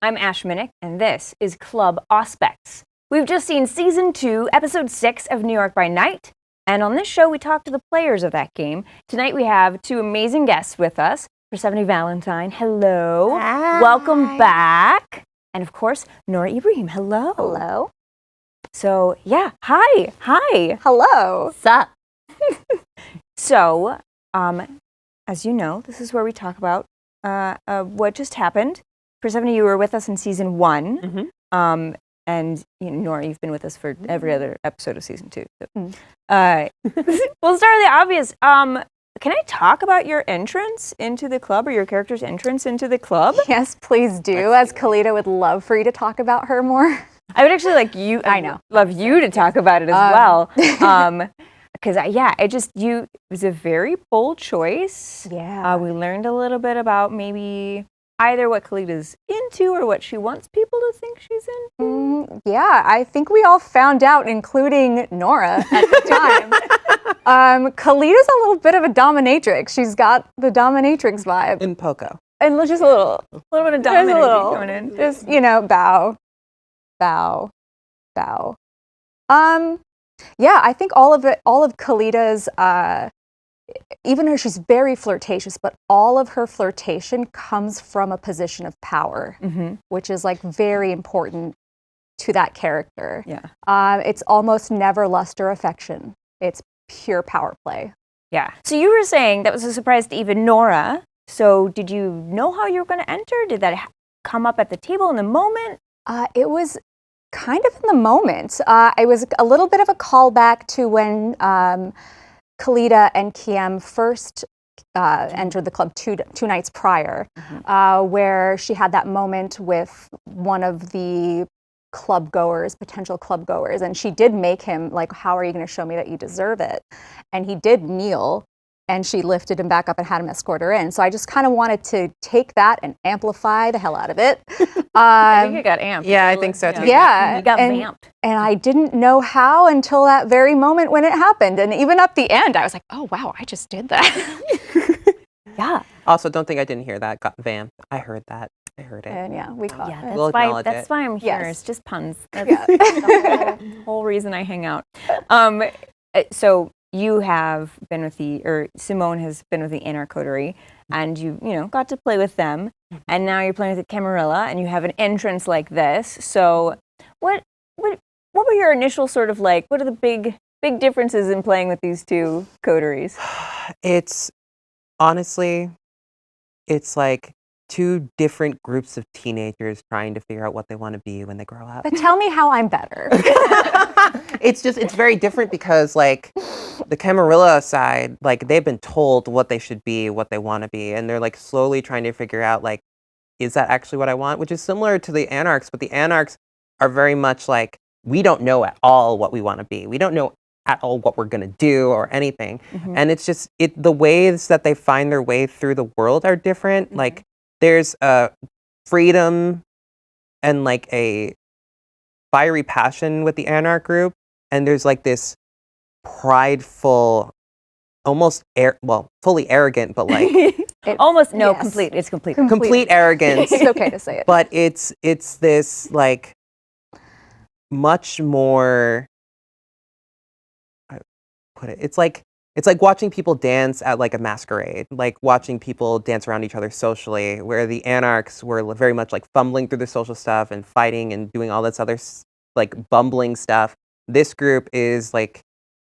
I'm Ash Minnick, and this is Club Auspex. We've just seen Season 2, Episode 6 of New York by Night, and on this show we talk to the players of that game. Tonight we have two amazing guests with us. Persephone Valentine, hello. Hi. Welcome back. And of course, Noura Ibrahim, hello. Hello. So, yeah, hi. Hello. Sup? So, as you know, this is where we talk about what just happened. Persephone, you were with us in Season 1. Mm-hmm. And Noura, you've been with us for every other episode of Season 2. So. We'll start with the obvious. Can I talk about your entrance into the club, or your character's entrance into the club? Yes, please do, as Khalida would love for you to talk about her more. I would actually love you to talk about it as well. Because it was a very bold choice. Yeah. We learned a little bit about maybe either what Khalida's into or what she wants people to think she's into. Yeah, I think we all found out, including Noura at the time. Khalida's a little bit of a dominatrix. She's got the dominatrix vibe. In Poco. And just a little bit of dominatrix going in. Just, bow. Yeah, I think all of Khalida's, even though she's very flirtatious, but all of her flirtation comes from a position of power, which is like very important to that character. Yeah. It's almost never lust or affection. It's pure power play. Yeah. So you were saying that was a surprise to even Noura. So did you know how you were going to enter? Did that come up at the table in the moment? It was kind of in the moment. It was a little bit of a callback to when Khalida and Kiem first entered the club two nights prior, where she had that moment with one of the potential club goers, and she did make him like, how are you going to show me that you deserve it? And he did kneel, and she lifted him back up and had him escort her in. So I just kind of wanted to take that and amplify the hell out of it. I think it got amped. Yeah, I think so too. Yeah. You got vamped. And I didn't know how until that very moment when it happened. And even up the end, I was like, oh, wow, I just did that. Yeah. Also, don't think I didn't hear that. Got vamped. I heard that. I heard it. And yeah, we caught it. We'll acknowledge That's it. why I'm here. Yes. It's just puns. That's Yeah. the whole reason I hang out. So you have been with Simone has been with the Anarch cotery, and you got to play with them, and now you're playing with the Camarilla, and you have an entrance like this. So what were your initial sort of like? What are the big differences in playing with these two coteries? It's honestly, it's like two different groups of teenagers trying to figure out what they want to be when they grow up. But tell me how I'm better. It's very different because like the Camarilla side, like they've been told what they should be, what they want to be, and they're like slowly trying to figure out like, is that actually what I want? Which is similar to the Anarchs, but the Anarchs are very much like, we don't know at all what we want to be. We don't know at all what we're going to do or anything. And it's just, the ways that they find their way through the world are different. Like there's a freedom and like a fiery passion with the Anarch group. And there's like this prideful, almost fully arrogant, but like Complete. It's complete. complete arrogance. It's okay to say it. But it's this like much more, I put it, it's like watching people dance at like a masquerade, like watching people dance around each other socially, where the Anarchs were very much like fumbling through the social stuff and fighting and doing all this other like bumbling stuff. This group is like,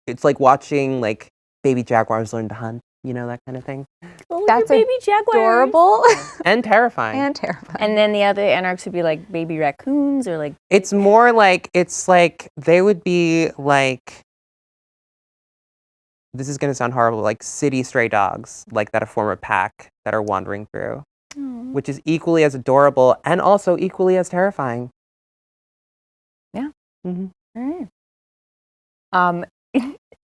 it's like watching like baby jaguars learn to hunt, that kind of thing. Oh, That's baby jaguars. adorable. And terrifying. And terrifying. And then the other Anarchs would be like baby raccoons, or like. It's more like, it's like they would be like, this is going to sound horrible, like city stray dogs, like that form a pack that are wandering through, which is equally as adorable and also equally as terrifying. Yeah. Mm-hmm. All right.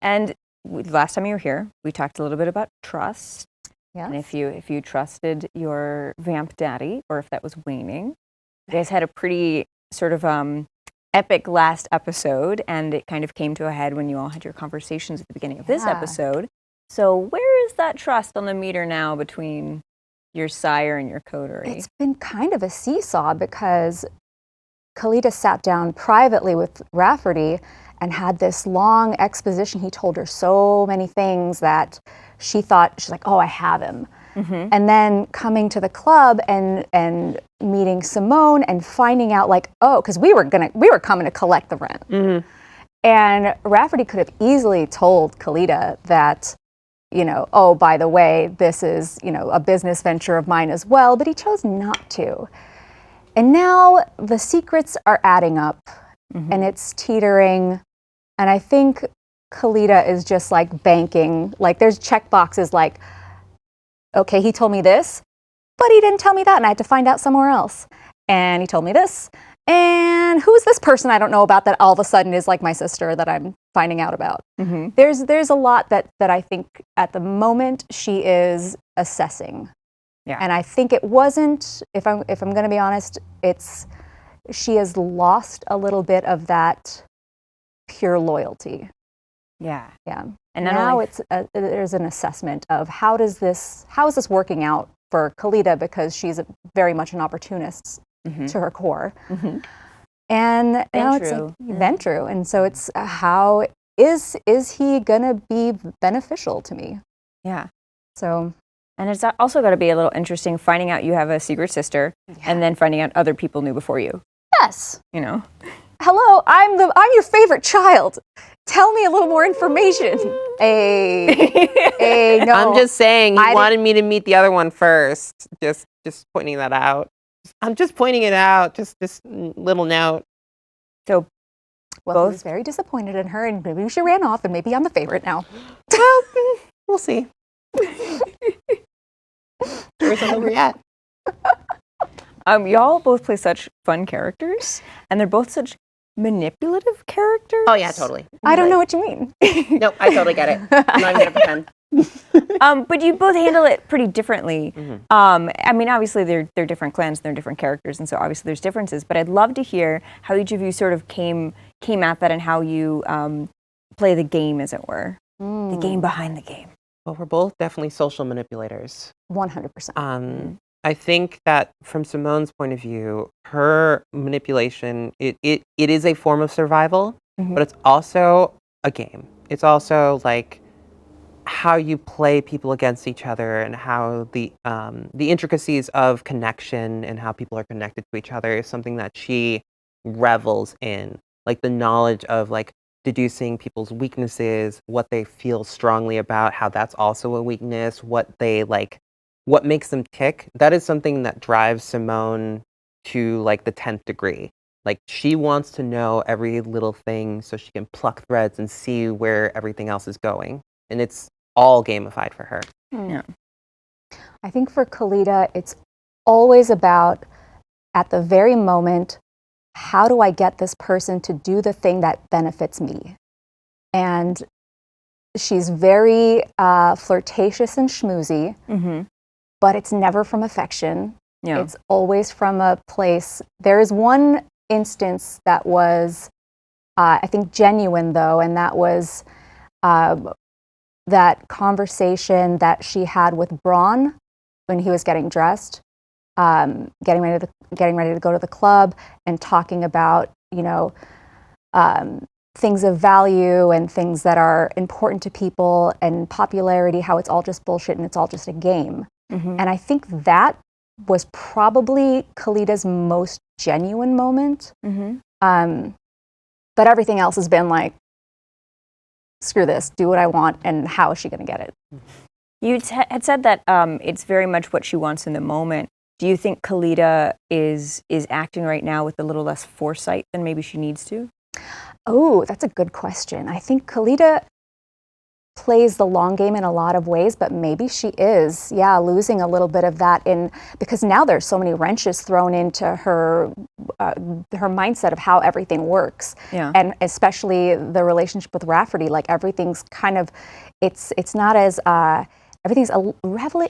And last time you were here, we talked a little bit about trust. Yeah. And if you trusted your vamp daddy, or if that was waning. You guys had a pretty sort of epic last episode, and it kind of came to a head when you all had your conversations at the beginning of this episode. So where is that trust on the meter now between your sire and your coterie? It's been kind of a seesaw because Khalida sat down privately with Rafferty and had this long exposition. He told her so many things that she thought, she's like, oh, I have him. And then coming to the club and meeting Simone and finding out like, oh, because we were coming to collect the rent. And Rafferty could have easily told Khalida that, you know, oh, by the way, this is, you know, a business venture of mine as well, but he chose not to. And now the secrets are adding up and it's teetering. And I think Khalida is just like banking, like there's check boxes like, okay, he told me this, but he didn't tell me that and I had to find out somewhere else. And he told me this. And who's this person I don't know about that all of a sudden is like my sister that I'm finding out about? There's a lot that I think at the moment she is assessing. Yeah. And I think it wasn't, if I'm going to be honest, she has lost a little bit of that pure loyalty. Yeah. Yeah. And now there's an assessment of how is this working out for Khalida, because she's very much an opportunist to her core. And now it's like, Ventru. And so it's how is he gonna be beneficial to me? Yeah. So. And it's also got to be a little interesting finding out you have a secret sister and then finding out other people knew before you. Yes. You know. Hello, I'm your favorite child. Tell me a little more information. No. I'm just saying he wanted me to meet the other one first. Just pointing that out. I'm just pointing it out. Just this little note. So, well, he was very disappointed in her, and maybe she ran off, and maybe I'm the favorite now. Well, we'll see. Where's over yet? Y'all both play such fun characters, and they're both such manipulative characters. Oh yeah, totally. I don't know what you mean. Nope, I totally get it. I'm not even gonna pretend. But you both handle it pretty differently. I mean, obviously they're different clans, and they're different characters, and so obviously there's differences. But I'd love to hear how each of you sort of came at that, and how you play the game, as it were, the game behind the game. Well, we're both definitely social manipulators. 100%. I think that from Simone's point of view, her manipulation, it is a form of survival, but it's also a game. It's also like how you play people against each other, and how the intricacies of connection and how people are connected to each other is something that she revels in. Like the knowledge of like deducing people's weaknesses, what they feel strongly about, how that's also a weakness, what makes them tick. That is something that drives Simone to like the 10th degree. Like she wants to know every little thing so she can pluck threads and see where everything else is going. And it's all gamified for her. Yeah. I think for Khalida, it's always about, at the very moment, how do I get this person to do the thing that benefits me? And she's very flirtatious and schmoozy, but it's never from affection. Yeah. It's always from a place. There is one instance that was, I think, genuine, though, and that was that conversation that she had with Braun when he was getting dressed, getting ready to go to the club, and talking about, you know, things of value and things that are important to people, and popularity, how it's all just bullshit and it's all just a game. And I think that was probably Khalida's most genuine moment. But everything else has been like, screw this, do what I want, and how is she going to get it? You had said that it's very much what she wants in the moment. Do you think Khalida is acting right now with a little less foresight than maybe she needs to? Oh, that's a good question. I think Khalida plays the long game in a lot of ways, but maybe she is, losing a little bit of that because now there's so many wrenches thrown into her mindset of how everything works. Yeah. And especially the relationship with Rafferty, like everything's kind of, it's not as, everything's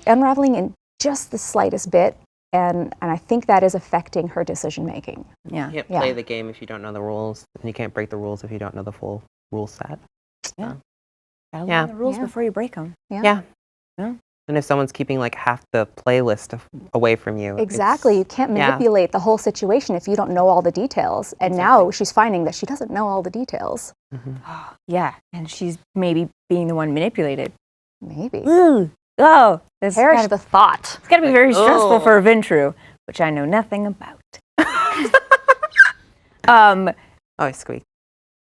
unraveling in just the slightest bit. And I think that is affecting her decision making. Yeah. You can't play the game if you don't know the rules, and you can't break the rules if you don't know the full rule set. Yeah. Gotta learn the rules before you break them. Yeah. And if someone's keeping like half the playlist away from you. Exactly. You can't manipulate the whole situation if you don't know all the details. And now she's finding that she doesn't know all the details. Yeah, and she's maybe being the one manipulated. Maybe. Ooh. Oh, this Perish the thought. It's got to be very stressful for Vintru, which I know nothing about. Oh, I squeak.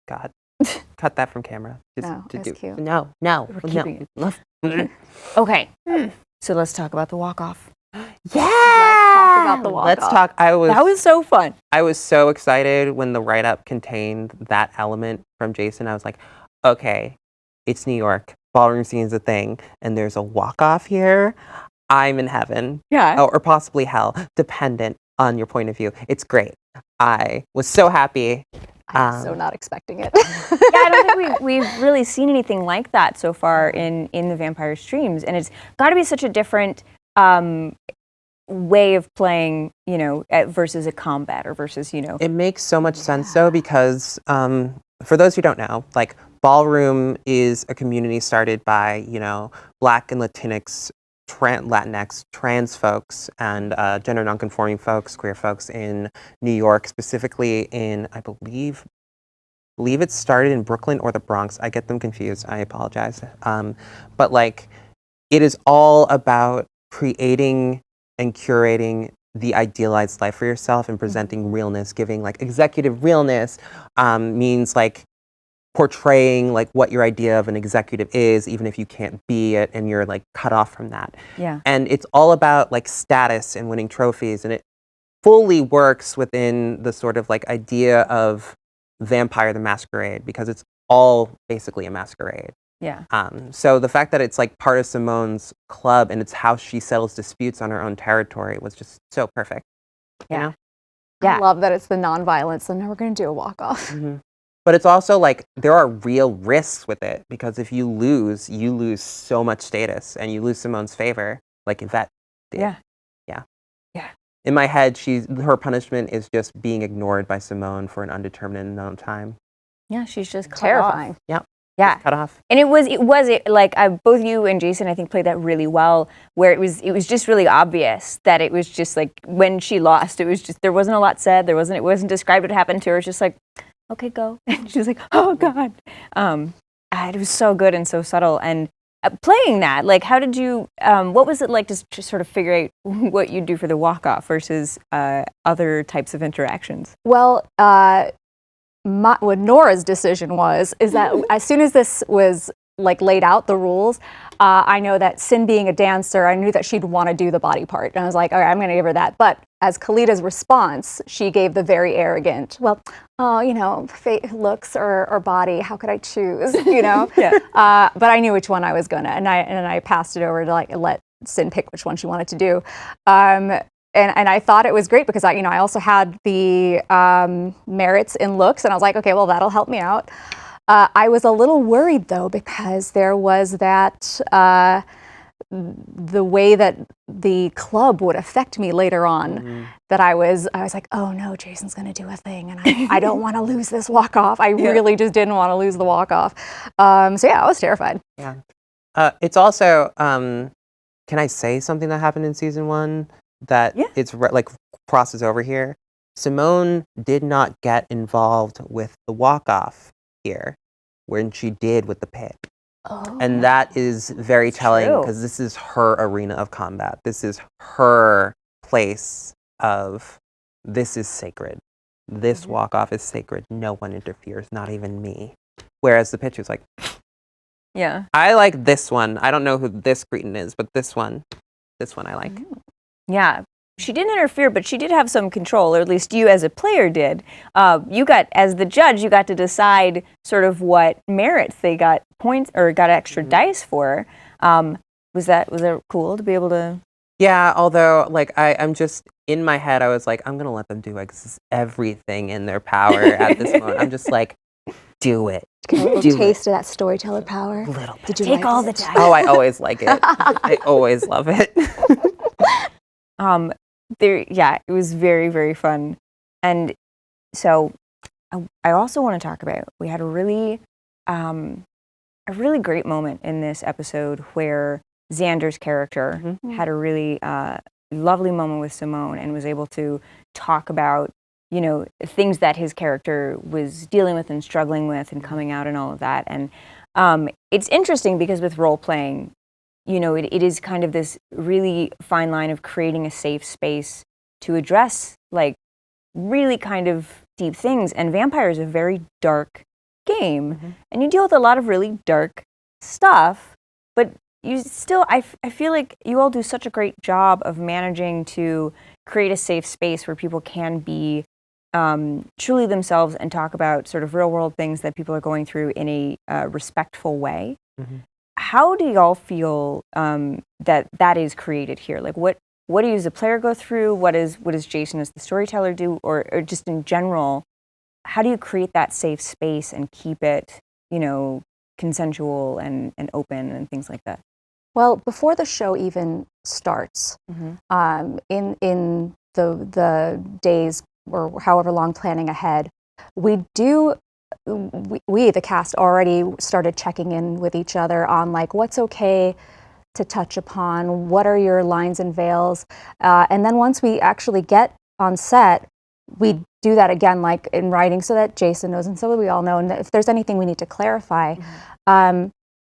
God. Cut that from camera. No, that's cute. No. We're keeping it. Okay, so let's talk about the walk-off. Yeah! Let's talk about the walk-off. Let's talk. That was so fun. I was so excited when the write-up contained that element from Jason. I was like, okay, it's New York. Ballroom scene's a thing, and there's a walk-off here. I'm in heaven. Yeah. Or possibly hell, dependent on your point of view. It's great. I was so happy. I'm so not expecting it. Yeah, I don't think we've really seen anything like that so far in the vampire streams, and it's got to be such a different way of playing, versus a combat or versus, It makes so much sense though, because for those who don't know, like Ballroom is a community started by, Black and Latinx, trans folks, and gender nonconforming folks, queer folks in New York, specifically in, I believe it started in Brooklyn or the Bronx. I get them confused. I apologize. But like, it is all about creating and curating the idealized life for yourself and presenting realness, giving like executive realness means like portraying like what your idea of an executive is, even if you can't be it and you're like cut off from that. Yeah. And it's all about like status and winning trophies, and it fully works within the sort of like idea of Vampire the Masquerade, because it's all basically a masquerade. Yeah. So the fact that it's like part of Simone's club and it's how she settles disputes on her own territory was just so perfect. Yeah. You know? Yeah. I love that it's the non-violence, and now we're going to do a walk-off. Mm-hmm. But it's also like there are real risks with it, because if you lose so much status and you lose Simone's favor, like Yvette did. Yeah. Yeah. Yeah. In my head, her punishment is just being ignored by Simone for an undetermined amount of time. Yeah, she's just Terrifying. Yep. Yeah. Cut off. And it was like both you and Jason, I think, played that really well, where it was just really obvious that it was just like when she lost, it was just, there wasn't a lot said. It wasn't described what happened to her. It's just like, okay, go. And she was like, oh God. It was so good and so subtle. And playing that, like, how did you, what was it like to sort of figure out what you do for the walk-off versus other types of interactions? Well, what Noura's decision is that as soon as this was like laid out, the rules, I know that Sin being a dancer, I knew that she'd want to do the body part. And I was like, all right, I'm going to give her that. But as Khalida's response, she gave the very arrogant, well, looks or body, how could I choose, Yeah. But I knew which one I was going to, and I passed it over to like let Sin pick which one she wanted to do. And I thought it was great because I also had the merits in looks, and I was like, okay, well, that'll help me out. I was a little worried though, because there was that the way that the club would affect me later on. That I was like, oh no, Jason's gonna do a thing, and I don't want to lose this walk off. I really just didn't want to lose the walk off. So yeah, I was terrified. Yeah. It's also, can I say something that happened in season 1 that it's like crosses over here? Simone did not get involved with the walk-off here when she did with the pit. Oh. And that is very telling, because this is her arena of combat. This is her place of, this is sacred. This walk-off is sacred. No one interferes, not even me. Whereas the pitch was like, Yeah. I like this one. I don't know who this cretin is, but this one I like. Yeah. She didn't interfere, but she did have some control, or at least you as a player did. As the judge, you got to decide sort of what merits they got points or got extra dice for. Was that cool to be able to? Yeah, although like I'm just in my head, I was like, I'm gonna let them do like everything in their power at this moment. I'm just like, do it. Get a little taste of that storyteller power. A little bit. Did you Take like all it? the dice. Oh, I always like it. I always love it. It was very, very fun. And so I also want to talk about, we had a really great moment in this episode where Xander's character had a really lovely moment with Simone and was able to talk about, you know, things that his character was dealing with and struggling with and coming out and all of that. And it's interesting because with role playing, you know, it is kind of this really fine line of creating a safe space to address like really kind of deep things. And Vampire is a very dark game, and you deal with a lot of really dark stuff, but you still, I feel like you all do such a great job of managing to create a safe space where people can be truly themselves and talk about sort of real world things that people are going through in a respectful way. How do y'all feel that is created here? Like what do you as a player go through? What does Jason as the storyteller do? Or just in general, how do you create that safe space and keep it, you know, consensual and open and things like that? Well, before the show even starts, in the days or however long planning ahead, we, the cast, already started checking in with each other on like what's okay to touch upon, what are your lines and veils, and then once we actually get on set, we do that again, like in writing, so that Jason knows and so that we all know, and if there's anything we need to clarify.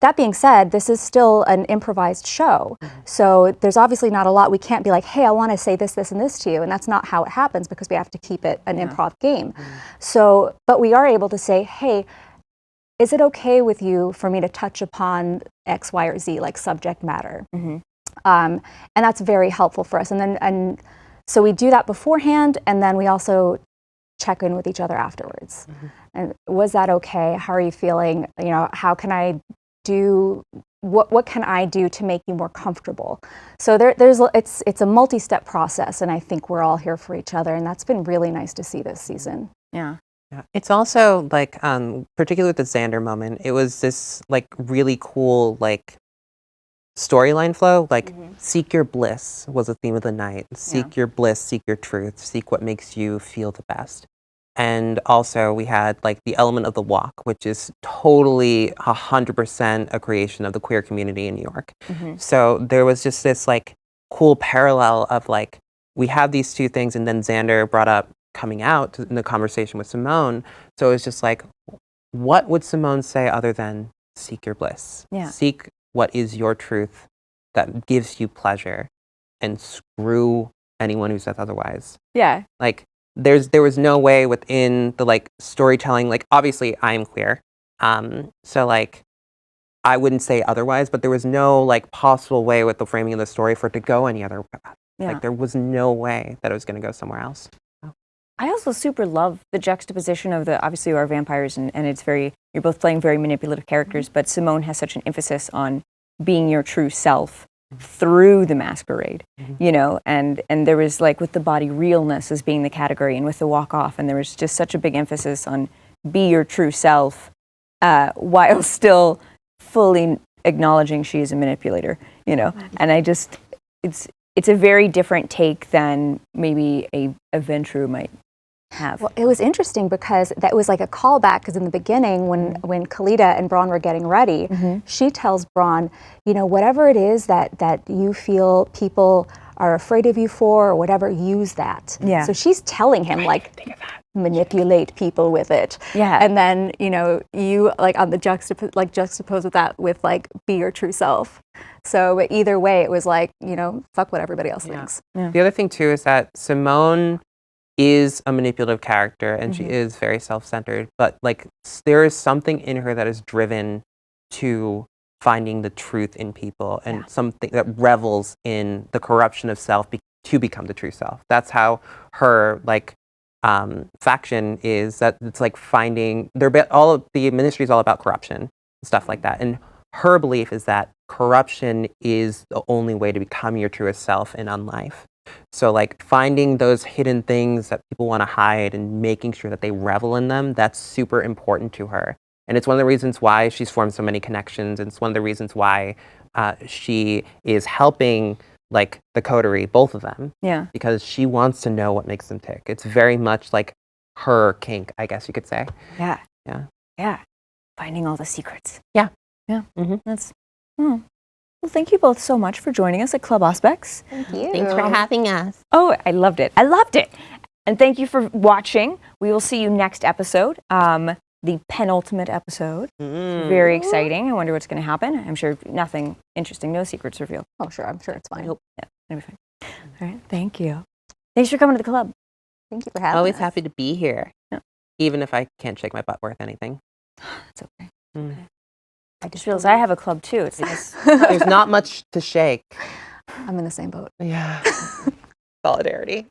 That being said, this is still an improvised show, so there's obviously not a lot. We can't be like, hey, I want to say this, this, and this to you, and that's not how it happens because we have to keep it an improv game. So, but we are able to say, hey, is it okay with you for me to touch upon X, Y, or Z, like subject matter? And that's very helpful for us. And so we do that beforehand, and then we also check in with each other afterwards. And was that okay? How are you feeling? You know, how can I do, what can I do to make you more comfortable? So it's a multi-step process, and I think we're all here for each other, and that's been really nice to see this season. Yeah, it's also like, particularly with the Xander moment, it was this like really cool like storyline flow. Like seek your bliss was the theme of the night. Seek your bliss, seek your truth, seek what makes you feel the best. And also we had like the element of the walk, which is totally 100% a creation of the queer community in New York. So there was just this like cool parallel of like, we have these two things, and then Xander brought up coming out in the conversation with Simone. So it was just like, what would Simone say other than seek your bliss? Seek what is your truth that gives you pleasure, and screw anyone who says otherwise. Like, there was no way within the like storytelling, like obviously I'm queer, so like I wouldn't say otherwise, but there was no like possible way with the framing of the story for it to go any other way. Like there was no way that it was going to go somewhere else. I also super love the juxtaposition of obviously you are vampires, and it's very, you're both playing very manipulative characters, but Simone has such an emphasis on being your true self through the masquerade, you know, and there was like with the body realness as being the category, and with the Walkoff, and there was just such a big emphasis on be your true self while still fully acknowledging she is a manipulator, you know. And I just, it's a very different take than maybe a Ventru might have. Well, it was interesting because that was like a callback, because in the beginning when Khalida and Braun were getting ready, she tells Braun, you know, whatever it is that you feel people are afraid of you for or whatever, use that. So she's telling him like, manipulate people with it. And then, you know, you like on the juxtapose with that with like, be your true self. So either way, it was like, you know, fuck what everybody else thinks. The other thing too is that Simone is a manipulative character, and she is very self-centered, but like there is something in her that is driven to finding the truth in people, and something that revels in the corruption of self to become the true self. That's how her like faction is, that it's like finding all of the ministry is all about corruption and stuff like that, and her belief is that corruption is the only way to become your truest self and unlife. So like finding those hidden things that people want to hide and making sure that they revel in them, that's super important to her. And it's one of the reasons why she's formed so many connections. And it's one of the reasons why she is helping like the coterie, both of them. Because she wants to know what makes them tick. It's very much like her kink, I guess you could say. Finding all the secrets. That's Well, thank you both so much for joining us at Club Auspex. Thank you. Thanks for having us. Oh, I loved it. I loved it. And thank you for watching. We will see you next episode, the penultimate episode. Very exciting. I wonder what's going to happen. I'm sure nothing interesting, no secrets revealed. Oh, sure. I'm sure it's fine. Yeah, it'll be fine. All right. Thank you. Thanks for coming to the club. Thank you for having Always us. happy to be here. Yeah. Even if I can't shake my butt worth anything. It's okay. Mm. I just realized I have a club too. It's nice. There's not much to shake. I'm in the same boat. Yeah. Solidarity.